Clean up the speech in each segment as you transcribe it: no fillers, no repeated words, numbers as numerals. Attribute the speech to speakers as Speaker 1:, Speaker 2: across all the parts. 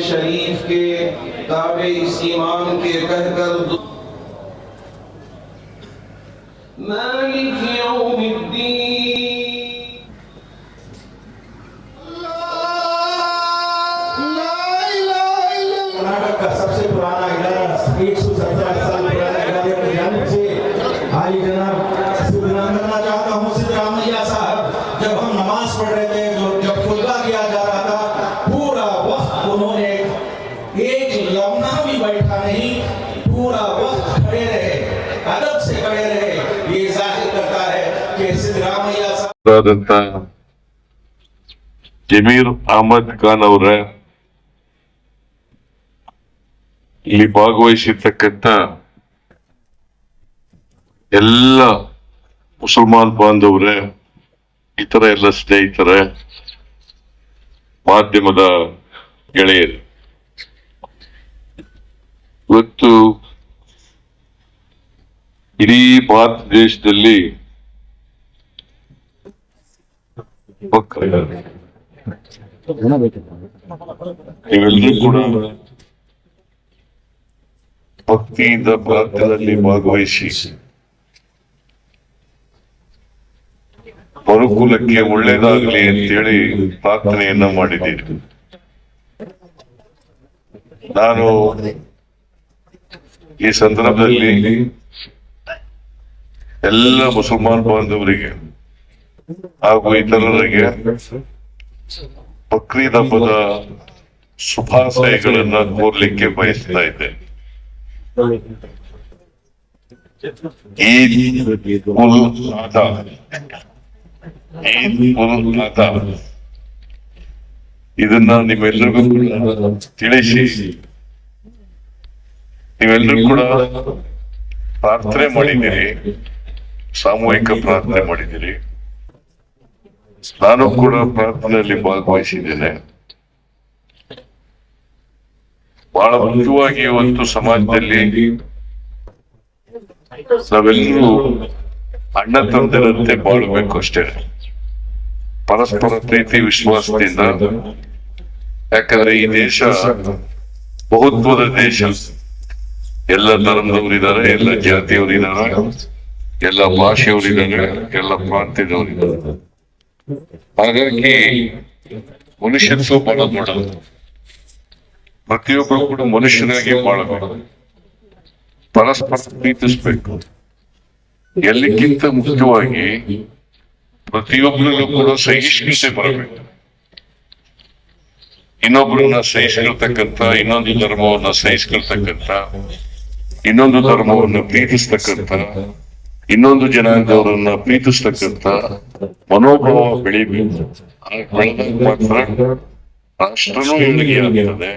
Speaker 1: शरीफ के ताबे इस ईमान के कहकर मालिक यौमिद्दीन
Speaker 2: कर्नाटक का सबसे पुराना इदारा 117 साल पुराना इदारे की जानिब से हाली जनाब शुक्रिया करना चाहता हूँ सिद्धरामैया साहब। जब हम नमाज पढ़ रहे थे, जब खुतबा किया जा रहा था, पूरा वक्त उन्होंने एक लम्हा भी बैठा नहीं, पूरा वक्त खड़े रहे, अदब से खड़े रहे। ये जाहिर करता है कि सिद्धरामैया साहब
Speaker 3: ಜಮೀರ್ ಅಹಮದ್ ಖಾನ್ ಅವರ ಇಲ್ಲಿ ಭಾಗವಹಿಸಿರ್ತಕ್ಕಂಥ ಎಲ್ಲ ಮುಸಲ್ಮಾನ್ ಬಾಂಧವರೇ, ಇತರ ಎಲ್ಲ ಸ್ನೇಹಿತರೆ, ಮಾಧ್ಯಮದ ಗೆಳೆಯರು, ಇವತ್ತು ಇಡೀ ಭಾರತ ದೇಶದಲ್ಲಿ ನೀವೆಲ್ಲರೂ ಕೂಡ ಭಕ್ತಿಯಿಂದ ಪ್ರಾರ್ಥನೆಯಲ್ಲಿ ಭಾಗವಹಿಸಿ ಮರುಕುಲಕ್ಕೆ ಒಳ್ಳೇದಾಗಲಿ ಅಂತೇಳಿ ಪ್ರಾರ್ಥನೆಯನ್ನ ಮಾಡಿದ್ದೀರಿ. ನಾನು ಈ ಸಂದರ್ಭದಲ್ಲಿ ಎಲ್ಲ ಮುಸಲ್ಮಾನ್ ಬಾಂಧವರಿಗೆ ಹಾಗೂ ಇತರರಿಗೆ ಬಕ್ರೀದ್ ಹಬ್ಬದ ಶುಭಾಶಯಗಳನ್ನ ಕೋರ್ಲಿಕ್ಕೆ ಬಯಸ್ತಾ ಇದ್ದೆ. ಈದ್ ಉಲ್ ಅಜಾ, ಈದ್ ಉಲ್ ಅಜಾ ಇದನ್ನ ನಿಮ್ಮೆಲ್ಲರಿಗೂ ತಿಳಿಸಿ, ನೀವೆಲ್ಲರೂ ಕೂಡ ಪ್ರಾರ್ಥನೆ ಮಾಡಿದ್ದೀರಿ, ಸಾಮೂಹಿಕ ಪ್ರಾರ್ಥನೆ ಮಾಡಿದ್ದೀರಿ. ನಾನು ಕೂಡ ಪ್ರಾರ್ಥನೆಯಲ್ಲಿ ಭಾಗವಹಿಸಿದ್ದೇನೆ. ಬಹಳ ಮುಖ್ಯವಾಗಿ ಇವತ್ತು ಸಮಾಜದಲ್ಲಿ ನಾವೆಲ್ಲರೂ ಅಣ್ಣ ತಮ್ಮಂದಿರಂತೆ ಬಾಳಬೇಕು ಅಷ್ಟೇ, ಪರಸ್ಪರ ಪ್ರೀತಿ ವಿಶ್ವಾಸದಿಂದ. ಯಾಕಂದ್ರೆ ಈ ದೇಶ ಬಹುತ್ವದ ದೇಶ, ಎಲ್ಲ ಧರ್ಮದವರಿದ್ದಾರೆ, ಎಲ್ಲ ಜಾತಿಯವರಿದ್ದಾರೆ, ಎಲ್ಲ ಭಾಷೆಯವರಿದ್ದಾರೆ, ಎಲ್ಲ ಪ್ರಾಂತ್ಯದವರಿದ್ದಾರೆ. ಹಾಗಾಗಿ ಮನುಷ್ಯತ್ವ ಬಹಳ ಮಾಡೋದು, ಪ್ರತಿಯೊಬ್ಬರು ಕೂಡ ಮನುಷ್ಯನಾಗಿ ಬಾಳಬೇಕು, ಪರಸ್ಪರ ಪ್ರೀತಿಸ್ಬೇಕು. ಎಲ್ಲಕ್ಕಿಂತ ಮುಖ್ಯವಾಗಿ ಪ್ರತಿಯೊಬ್ಬರಲ್ಲೂ ಕೂಡ ಸಹಿಷ್ಣುತೆ ಬರಬೇಕು. ಇನ್ನೊಬ್ಬರನ್ನ ಸಹಿಸ್ಕೊಳ್ತಕ್ಕಂಥ, ಇನ್ನೊಂದು ಧರ್ಮವನ್ನ ಸಹಿಸ್ಕೊಳ್ತಕ್ಕಂಥ, ಇನ್ನೊಂದು ಧರ್ಮವನ್ನ ಪ್ರೀತಿಸ್ತಕ್ಕಂಥ, ಇನ್ನೊಂದು ಜನಾಂಗದವರನ್ನ ಪ್ರೀತಿಸ್ತಕ್ಕಂಥ ಮನೋಭಾವ ಬೆಳಿಬೇಕು. ಬೆಳೆದಾಗ ಮಾತ್ರ ರಾಷ್ಟ್ರನೂ ಏಳಿಗೆ ಆಗ್ತದೆ,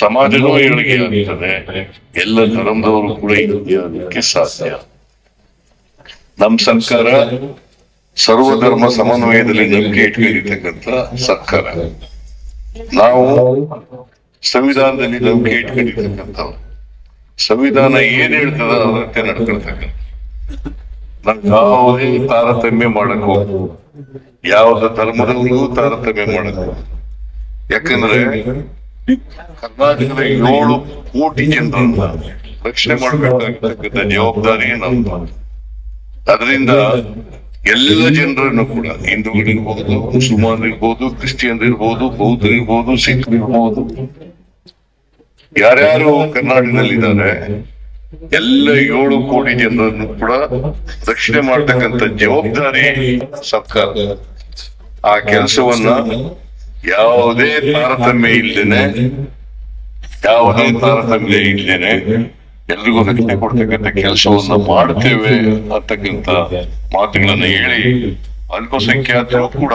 Speaker 3: ಸಮಾಜನೂ ಏಳಿಗೆ ಆಗ್ತದೆ, ಎಲ್ಲ ಧರ್ಮದವರು ಕೂಡ ಏಳಿಗೆ ಆಗಲಿಕ್ಕೆ ಸಾಧ್ಯ. ನಮ್ಮ ಸರ್ಕಾರ ಸರ್ವಧರ್ಮ ಸಮನ್ವಯದಲ್ಲಿ ನಂಬಿಕೆ ಇಟ್ಕೊಂಡಿರ್ತಕ್ಕಂಥ ಸರ್ಕಾರ. ನಾವು ಸಂವಿಧಾನದಲ್ಲಿ ನಂಬಿಕೆ ಇಟ್ಕೊಂಡಿರ್ತಕ್ಕಂಥವ್ರು. ಸಂವಿಧಾನ ಏನ್ ಹೇಳ್ತದ ಅದಕ್ಕೆ ನಡ್ಕೊಳ್ತಕ್ಕಂಥ. ನಾವು ಯಾವುದೇ ತಾರತಮ್ಯ ಮಾಡಕ್ ಹೋಗ್ಬೋದು, ಯಾವ್ದ ಧರ್ಮದವರಿಗೂ ತಾರತಮ್ಯ ಮಾಡಕ್ ಹೋಗ್ಬೋದು. ಯಾಕಂದ್ರೆ ಕರ್ನಾಟಕದ 7 ಕೋಟಿ ಜನರನ್ನ ರಕ್ಷಣೆ ಮಾಡ್ಬೇಕಾಗಿರ್ತಕ್ಕಂಥ ಜವಾಬ್ದಾರಿ ನಮ್ದು. ಅದರಿಂದ ಎಲ್ಲ ಜನರನ್ನು ಕೂಡ, ಹಿಂದೂಗಳಿರ್ಬೋದು, ಮುಸಲ್ಮಾನರಿರ್ಬೋದು, ಕ್ರಿಶ್ಚಿಯನ್ರಿರ್ಬೋದು, ಬೌದ್ಧರಿರ್ಬೋದು, ಸಿಖ್ರಿರ್ಬೋದು, ಯಾರ್ಯಾರು ಕರ್ನಾಟಕದಲ್ಲಿದ್ದಾರೆ ಎಲ್ಲ 7 ಕೋಟಿ ಜನರನ್ನು ಕೂಡ ರಕ್ಷಣೆ ಮಾಡ್ತಕ್ಕಂಥ ಜವಾಬ್ದಾರಿ ಸರ್ಕಾರ. ಆ ಕೆಲಸವನ್ನ ಯಾವುದೇ ತಾರತಮ್ಯ ಇಲ್ದೇನೆ ಎಲ್ರಿಗೂ ರಕ್ಷಣೆ ಕೊಡ್ತಕ್ಕಂಥ ಕೆಲಸವನ್ನ ಮಾಡ್ತೇವೆ ಅಂತಕ್ಕಂಥ ಮಾತುಗಳನ್ನ ಹೇಳಿ, ಅಲ್ಪಸಂಖ್ಯಾತರು ಕೂಡ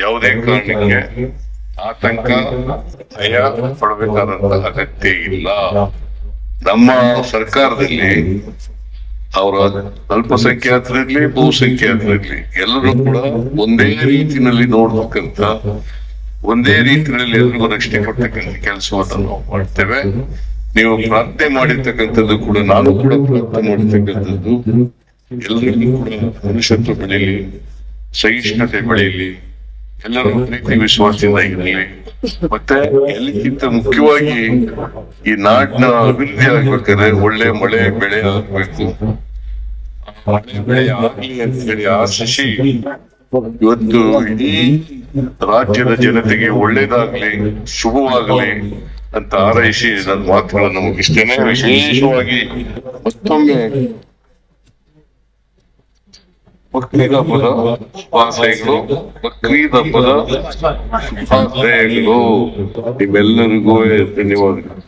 Speaker 3: ಯಾವುದೇ ಕಾರಣಕ್ಕೆ ಆತಂಕ ಭಯ ಪಡಬೇಕಾದಂತಹ ಅಗತ್ಯ ಇಲ್ಲ. ನಮ್ಮ ಸರ್ಕಾರದಲ್ಲಿ ಅವರ ಅಲ್ಪಸಂಖ್ಯಾತರಿರ್ಲಿ ಬಹುಸಂಖ್ಯಾತರಿರ್ಲಿ ಎಲ್ಲರೂ ಕೂಡ ಒಂದೇ ರೀತಿಯಲ್ಲಿ ನೋಡ್ತಕ್ಕಂಥ ಒಂದೇ ರೀತಿಯಲ್ಲಿ ಎಲ್ರಿಗೂ ರಕ್ಷಣೆ ಕೊಡ್ತಕ್ಕಂಥ ಕೆಲಸವನ್ನು ನಾವು ಮಾಡ್ತೇವೆ. ನೀವು ಪ್ರಾರ್ಥನೆ ಮಾಡಿರ್ತಕ್ಕಂಥದ್ದು ಕೂಡ ನಾನು ಕೂಡ ಪ್ರಾರ್ಥನೆ ಮಾಡಿರ್ತಕ್ಕಂಥದ್ದು ಎಲ್ಲರಿಗೂ ಕೂಡ ಮನುಷ್ಯತ್ವ ಬೆಳೀಲಿ, ಸಹಿಷ್ಣುತೆ ಬೆಳೀಲಿ, ಎಲ್ಲರೂ ಪ್ರೀತಿ ವಿಶ್ವಾಸದಿಂದ ಇರಲಿ. ಮತ್ತೆ ಎಲ್ಲಕ್ಕಿಂತ ಮುಖ್ಯವಾಗಿ ಈ ನಾಡಿನ ಅಭಿವೃದ್ಧಿ ಆಗ್ಬೇಕಾದ್ರೆ ಒಳ್ಳೆ ಮಳೆ ಬೆಳೆ ಆಗ್ಬೇಕು. ಮಳೆ ಬೆಳೆ ಆಗ್ಲಿ ಅಂತ ಹೇಳಿ ಆಶಿಸಿ ಇವತ್ತು ಇಡೀ ರಾಜ್ಯದ ಜನತೆಗೆ ಒಳ್ಳೇದಾಗ್ಲಿ, ಶುಭವಾಗಲಿ ಅಂತ ಹಾರೈಸಿ ನನ್ನ ಮಾತುಗಳನ್ನು ಮುಗಿಸ್ತೇನೆ. ವಿಶೇಷವಾಗಿ ಮತ್ತೊಮ್ಮೆ ಬಕ್ರೀದ್ ಹಬ್ಬದ ಶುಭಾಶಯಗಳು. ಬಕ್ರೀದ್ ಹಬ್ಬದ ಶುಭಾಶಯಗಳು ನಿಮ್ಮೆಲ್ಲರಿಗೂ ಧನ್ಯವಾದಗಳು.